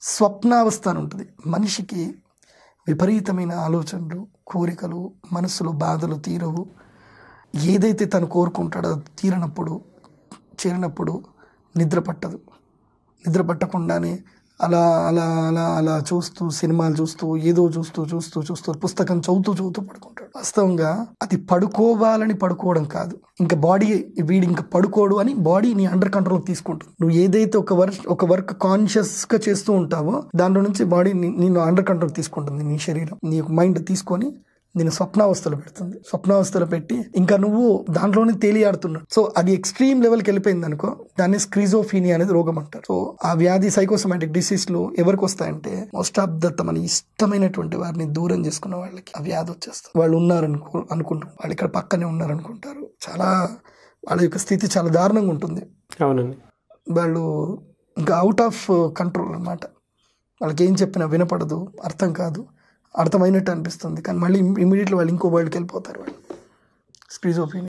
స్వప్నావస్థ అని ఉంటుంది. మనిషికి విపరీతమైన ఆలోచనలు, కోరికలు, మనసులో బాధలు తీరవు. ఏదైతే తను కోరుకుంటాడో అది చేరినప్పుడు నిద్ర పట్టదు. నిద్ర పట్టకుండానే అలా అలా అలా అలా చూస్తూ, సినిమాలు చూస్తూ, ఏదో చూస్తూ పుస్తకం చదువుతూ పడుకుంటాడు. వాస్తవంగా అది పడుకోవాలని పడుకోవడం కాదు. ఇంకా బాడీ వీడి ఇంకా పడుకోడు అని బాడీని అండర్ కంట్రోల్ తీసుకుంటుంది. నువ్వు ఏదైతే ఒక వర్క్ కాన్షియస్గా చేస్తూ ఉంటావో దాంట్లో నుంచి బాడీ నిన్ను అండర్ కంట్రోల్ తీసుకుంటుంది. నీ శరీరం, నీ మైండ్ తీసుకొని నేను స్వప్నావస్థలో పెడుతుంది. స్వప్నావస్థలో పెట్టి ఇంకా నువ్వు దాంట్లోనే తేలియాడుతున్నావు. సో అది ఎక్స్ట్రీమ్ లెవెల్కి వెళ్ళిపోయింది అనుకో, దాన్ని స్క్రిజోఫీనియా అనేది రోగం అంటారు. సో ఆ వ్యాధి సైకోసోమాటిక్ డిసీజ్లు ఎవరికి వస్తాయంటే మోస్ట్ ఆఫ్ ద మన ఇష్టమైనటువంటి వారిని దూరం చేసుకున్న వాళ్ళకి ఆ వ్యాధి వచ్చేస్తారు. వాళ్ళు అనుకుంటారు, వాళ్ళు ఇక్కడ పక్కనే ఉన్నారనుకుంటారు. చాలా వాళ్ళ యొక్క స్థితి చాలా దారుణంగా ఉంటుంది. అవునండి. వాళ్ళు ఇంకా అవుట్ ఆఫ్ కంట్రోల్ అన్నమాట. వాళ్ళకి ఏం చెప్పినా వినపడదు, అర్థం కాదు, అర్థమైనట్టు అనిపిస్తుంది, కానీ మళ్ళీ ఇమీడియట్లీ వాళ్ళు ఇంకో వరల్డ్కి వెళ్ళిపోతారు. వాళ్ళు స్క్రిజోఫ్రెనియా.